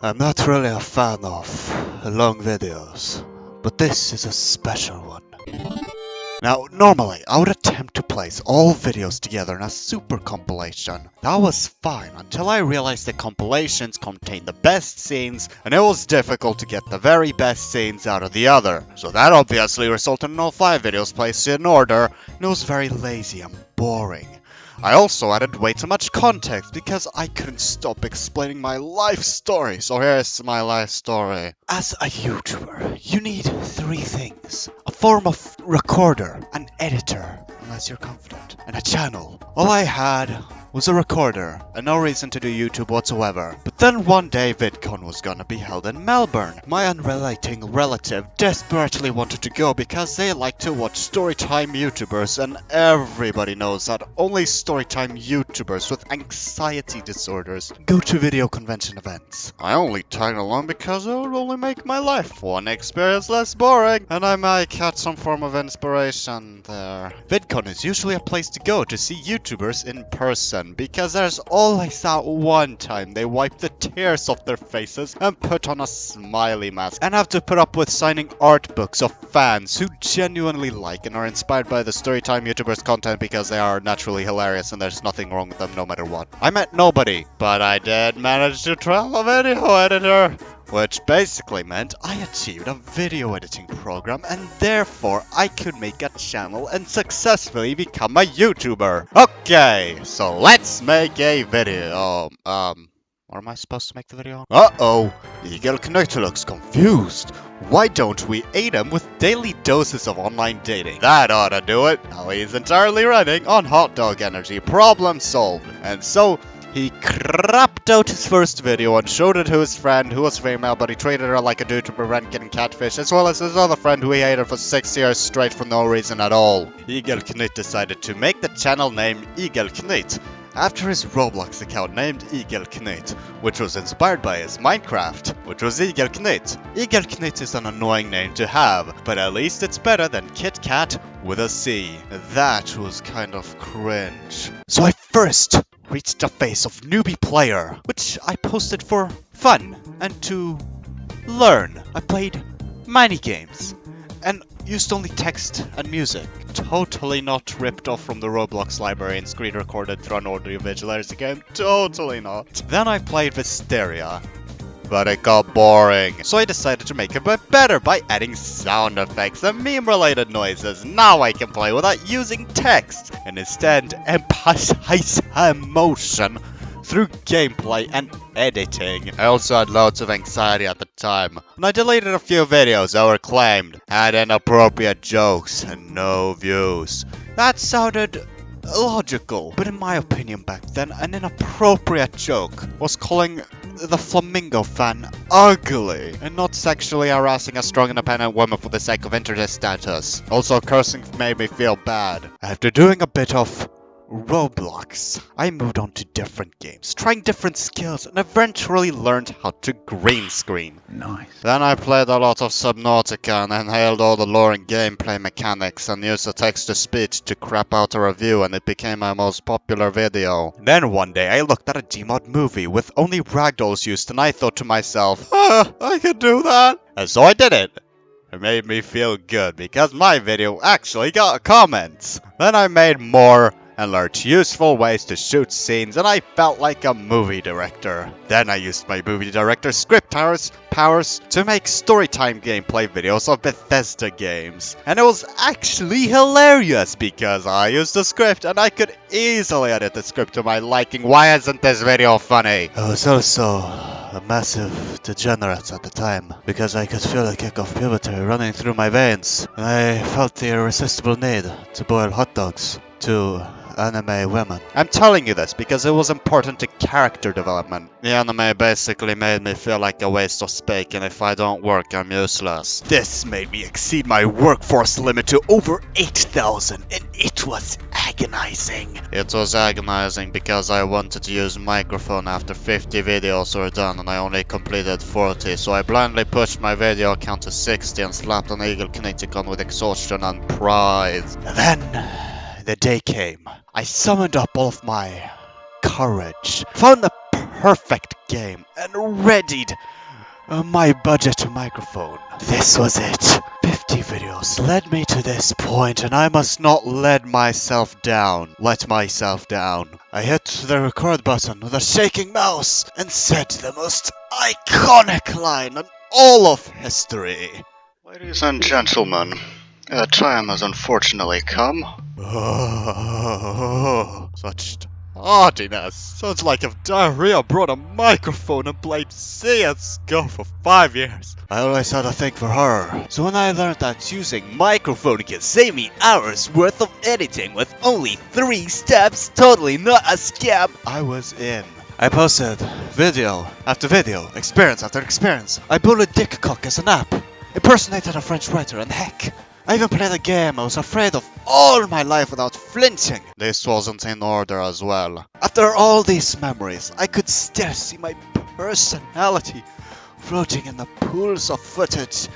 I'm not really a fan of long videos, but this is a special one. Now, normally, I would attempt to place all videos together in a super compilation. That was fine until I realized that compilations contain the best scenes, and it was difficult to get the very best scenes out of the other. So that obviously resulted in all 5 videos placed in order, and it was very lazy and boring. I also added way too much context because I couldn't stop explaining my life story. So here's my life story. As a YouTuber, you need 3 things. A form of recorder, an editor, unless you're confident, and a channel. All I had was a recorder and no reason to do YouTube whatsoever. But then one day VidCon was gonna be held in Melbourne. My unrelating relative desperately wanted to go because they like to watch storytime YouTubers, and everybody knows that only storytime YouTubers with anxiety disorders go to video convention events. I only tagged along because it would only make my life one experience less boring, and I might catch some form of inspiration there. VidCon is usually a place to go to see YouTubers in person, because there's always that one time they wipe the tears off their faces and put on a smiley mask and have to put up with signing art books of fans who genuinely like and are inspired by the storytime YouTubers content because they are naturally hilarious and there's nothing wrong with them no matter what. I met nobody, but I did manage to trial a video editor, which basically meant I achieved a video editing program and therefore I could make a channel and successfully become a YouTuber. Okay, so let's make a video. What am I supposed to make the video on? Uh-oh, Igelknytt looks confused. Why don't we aid him with daily doses of online dating? That ought to do it. Now he's entirely running on hot dog energy. Problem solved. And so he crapped out his first video and showed it to his friend who was female, but he treated her like a dude to prevent getting catfish, as well as his other friend who he hated for 6 years straight for no reason at all. Igelknytt decided to make the channel name Igelknytt after his Roblox account named Igelknytt, which was inspired by his Minecraft, which was Igelknytt. Igelknytt is an annoying name to have, but at least it's better than Kit Kat with a C. That was kind of cringe. So I first reached a phase of newbie player, which I posted for fun and to learn. I played minigames and used only text and music. Totally not ripped off from the Roblox library and screen recorded through an audiovisual editing game. Totally not. Then I played Wisteria, but it got boring. So I decided to make it a bit better by adding sound effects and meme-related noises. Now I can play without using text, and instead emphasize emotion through gameplay and editing. I also had loads of anxiety at the time, and I deleted a few videos that were claimed had inappropriate jokes and no views. That sounded logical, but in my opinion back then, an inappropriate joke was calling the Flamingo fan ugly and not sexually harassing a strong independent woman for the sake of internet status. Also, cursing made me feel bad. After doing a bit of Roblox, I moved on to different games, trying different skills, and eventually learned how to green screen. Nice. Then I played a lot of Subnautica and inhaled all the lore and gameplay mechanics and used the text-to-speech to crap out a review, and it became my most popular video. Then one day I looked at a Gmod movie with only ragdolls used, and I thought to myself, I could do that. And so I did it. It made me feel good because my video actually got comments. Then I made more and learned useful ways to shoot scenes, and I felt like a movie director. Then I used my movie director script powers to make storytime gameplay videos of Bethesda games. And it was actually hilarious because I used the script and I could easily edit the script to my liking. Why isn't this video funny? I was also a massive degenerate at the time because I could feel the kick of puberty running through my veins, and I felt the irresistible need to boil hot dogs to anime women. I'm telling you this because it was important to character development. The anime basically made me feel like a waste of space, and if I don't work, I'm useless. This made me exceed my workforce limit to over 8,000, and it was agonizing. It was agonizing because I wanted to use microphone after 50 videos were done, and I only completed 40, so I blindly pushed my video count to 60 and slapped an Igelknytt icon with exhaustion and pride. Then the day came. I summoned up all of my courage, found the perfect game and readied my budget microphone. This was it. 50 videos led me to this point, and I must not let myself down. I hit the record button with a shaking mouse and said the most iconic line in all of history. Ladies and gentlemen, the time has unfortunately come. Oh, such tardiness. Sounds like if diarrhea brought a microphone and played CSGO for 5 years. I always had a thing for her. So when I learned that using microphone can save me hours worth of editing with only 3 steps, totally not a scam, I was in. I posted video after video, experience after experience. I bullied Dick Cock as an app, impersonated a French writer, and heck, I even played a game I was afraid of all my life without flinching. This wasn't in order as well. After all these memories, I could still see my personality floating in the pools of footage,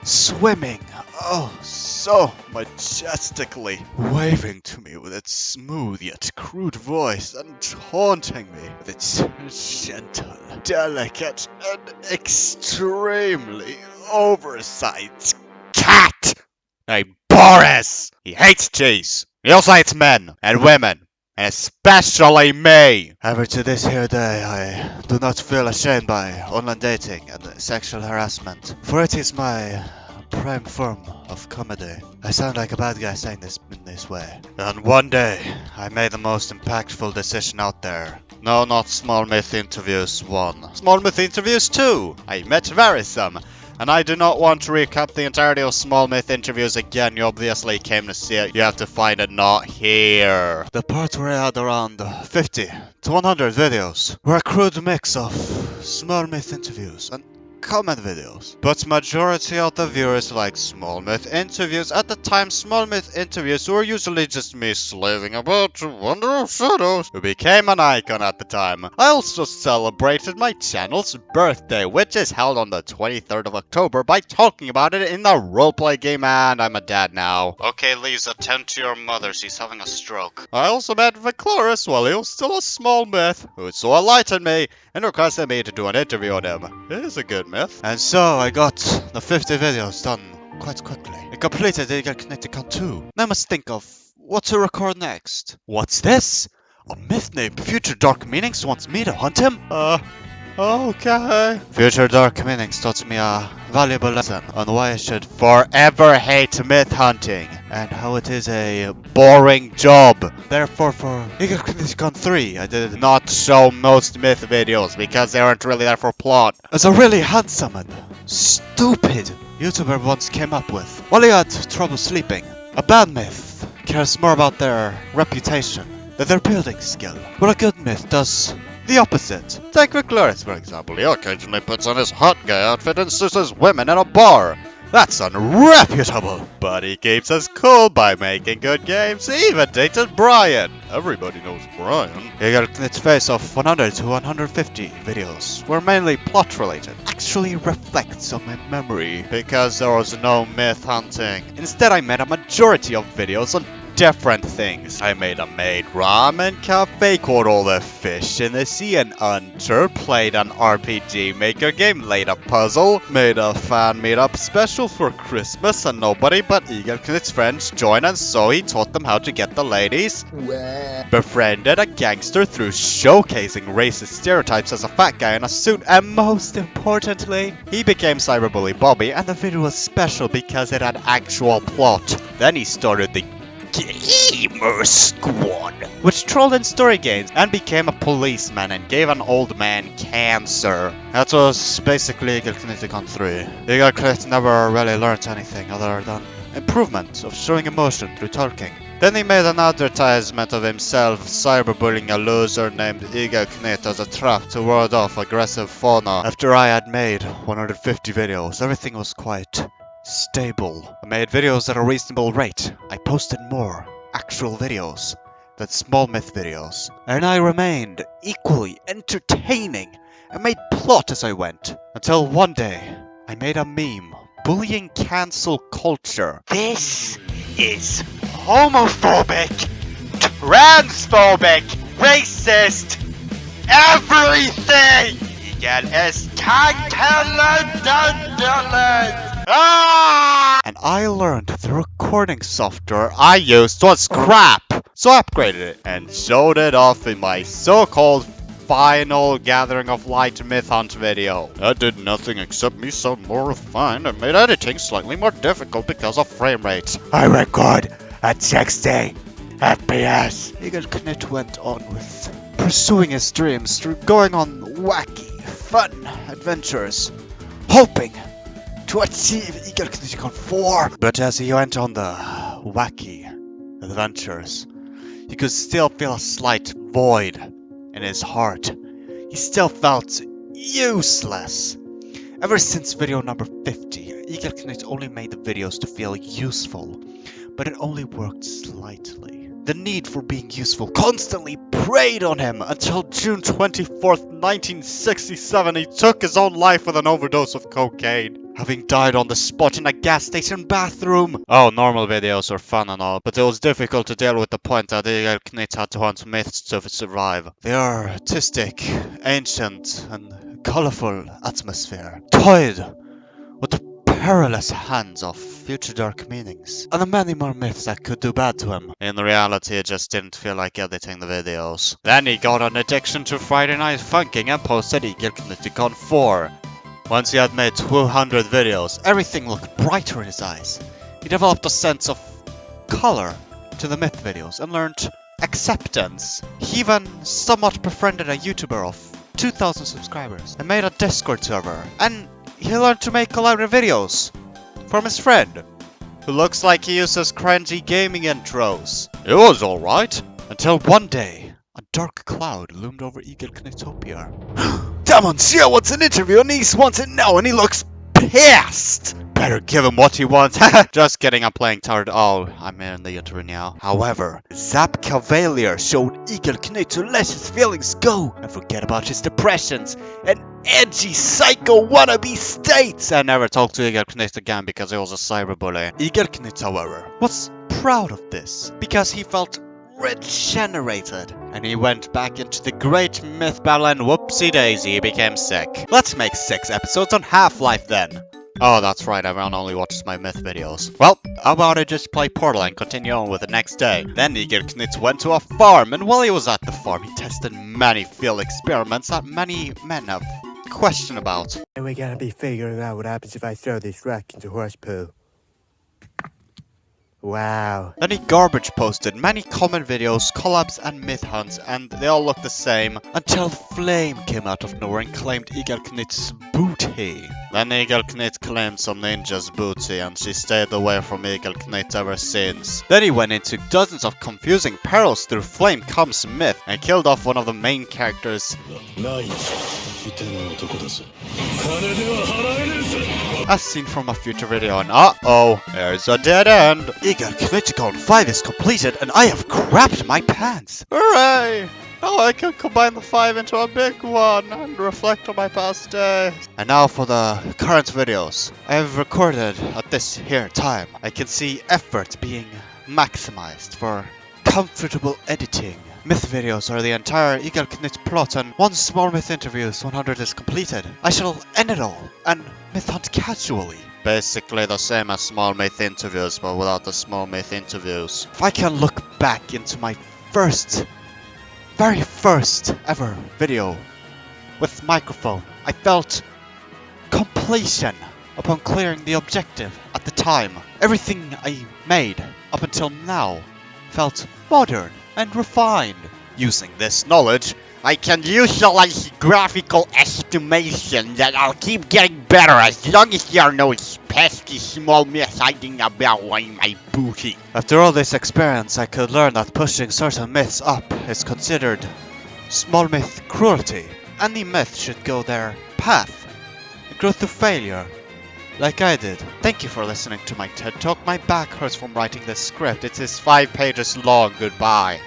swimming, oh so majestically, waving to me with its smooth yet crude voice and taunting me with its gentle, delicate, and extremely oversized cat named Boris. He hates cheese. He also hates men and women, and especially me. Ever to this here day, I do not feel ashamed by online dating and sexual harassment, for it is my prime form of comedy. I sound like a bad guy saying this in this way. And one day, I made the most impactful decision out there. No, not Small Myth Interviews 1. Small Myth Interviews 2. I met Verisum. And I do not want to recap the entirety of Small Myth Interviews again. You obviously came to see it. You have to find it not here. The part where I had around 50 to 100 videos were a crude mix of Small Myth Interviews and comment videos. But majority of the viewers like Small Myth Interviews. At the time, Small Myth Interviews were usually just me slaving about to Wonder of Shadows, who became an icon at the time. I also celebrated my channel's birthday, which is held on the 23rd of October, by talking about it in the roleplay game, and I'm a dad now. Okay, Lisa, attend to your mother, she's having a stroke. I also met Vicloris while he was still a small myth, who so enlightened me and requested me to do an interview on him. It is a good myth. And so I got the 50 videos done quite quickly. I completed Igelknytt 2. Now I must think of what to record next. What's this? A myth named Future Dark Meanings wants me to hunt him? Okay. Future Dark Meanings taught me a valuable lesson on why I should forever hate myth hunting and how it is a boring job. Therefore, for Igelknytt 3, I did not show most myth videos because they weren't really there for plot. As a really handsome and stupid YouTuber once came up with while he had trouble sleeping. A bad myth cares more about their reputation than their building skill, where a good myth does the opposite. Take Vicloris, for example. He occasionally puts on his hot guy outfit and seduces women in a bar. That's unreputable. But he keeps us cool by making good games. He even dated Brian. Everybody knows Brian. Igelknytt's face of 100 to 150 videos were mainly plot related. Actually reflects on my memory because there was no myth hunting. Instead, I made a majority of videos on different things. I made a maid ramen cafe, caught all the fish in the sea, and hunter, played an RPG maker game, laid a puzzle, made a fan meetup special for Christmas, and nobody but Igelknytt's friends joined, and so he taught them how to get the ladies. Befriended a gangster through showcasing racist stereotypes as a fat guy in a suit, and most importantly, he became Cyberbully Bobby, and the video was special because it had actual plot. Then he started the Gamer Squad, which trolled in story games and became a policeman and gave an old man cancer. That was basically Igelknytt 3. Igelknytt never really learned anything other than improvement of showing emotion through talking. Then he made an advertisement of himself cyberbullying a loser named Igelknytt as a trap to ward off aggressive fauna. After I had made 150 videos, everything was quite stable. I made videos at a reasonable rate. I posted more actual videos than small myth videos. And I remained equally entertaining and made plot as I went. Until one day, I made a meme bullying cancel culture. This is homophobic, transphobic, racist, everything! It is ah! And I learned the recording software I used was crap, so I upgraded it and showed it off in my so-called final Gathering of Light Myth Hunt video. I did nothing except me sound more refined and made editing slightly more difficult because of frame rates. I record at 60 FPS. Igelknytt went on with pursuing his dreams through going on wacky, fun adventures, hoping to achieve Igelknytt 4. But as he went on the wacky adventures, he could still feel a slight void in his heart. He still felt useless. Ever since video number 50, Igelknytt only made the videos to feel useful, but it only worked slightly. The need for being useful constantly preyed on him until June 24th, 1967, he took his own life with an overdose of cocaine, having died on the spot in a gas station bathroom. Oh, normal videos are fun and all, but it was difficult to deal with the point that Igelknytt had to hunt myths to survive. They are artistic, ancient, and colorful atmosphere, toyed with the perilous hands of future dark meanings, and the many more myths that could do bad to him. In reality, it just didn't feel like editing the videos. Then he got an addiction to Friday Night Funking and posted Igelknytt 4. Once he had made 200 videos, everything looked brighter in his eyes. He developed a sense of color to the myth videos and learned acceptance. He even somewhat befriended a YouTuber of 2,000 subscribers and made a Discord server, and he learned to make collaborative videos from his friend, who looks like he uses cringy gaming intros. It was alright, until one day, a dark cloud loomed over Igelknyttopia. Damn, Sia wants an interview and he wants it now and he looks pissed! Better give him what he wants. Just kidding, I'm playing tired. Oh, I'm in the interview now. However, Zap Cavalier showed Igelknytt to let his feelings go and forget about his depressions and edgy psycho wannabe states, and never talked to Igelknytt again because he was a cyberbully. Igelknytt, however, was proud of this because he felt regenerated, and he went back into the great myth battle and whoopsie daisy, he became sick. Let's make 6 episodes on Half-Life then. Oh, that's right, everyone only watches my myth videos. Well, how about I just play Portal and continue on with the next day? Then Igelknytt went to a farm, and while he was at the farm, he tested many field experiments that many men have questioned about. And we gotta be figuring out what happens if I throw this rock into horse poo. Wow. Then he garbage posted many common videos, collabs and myth hunts, and they all looked the same until Flame came out of nowhere and claimed Igelknytt's booty. Then Igelknytt claimed some ninja's booty and she stayed away from Igelknytt ever since. Then he went into dozens of confusing perils through Flame comes myth and killed off one of the main characters. As seen from a future video, and uh-oh, there's a dead end. Igelknytt 5 is completed and I have crapped my pants. Hooray! Now I can combine the 5 into a big one and reflect on my past days. And now for the current videos I have recorded at this here time. I can see effort being maximized for comfortable editing. Myth videos are the entire Igelknytt plot, and once Small Myth Interviews 100 is completed, I shall end it all and myth hunt casually. Basically the same as Small Myth Interviews, but without the Small Myth Interviews. If I can look back into my very first ever video with microphone, I felt completion upon clearing the objective at the time. Everything I made up until now felt modern and refined. Using this knowledge, I can utilize graphical estimation that I'll keep getting better as long as there are no pesky small myths hiding about my booty. After all this experience, I could learn that pushing certain myths up is considered small myth cruelty. Any myth should go their path and grow through failure, like I did. Thank you for listening to my TED Talk. My back hurts from writing this script. It is 5 pages long. Goodbye.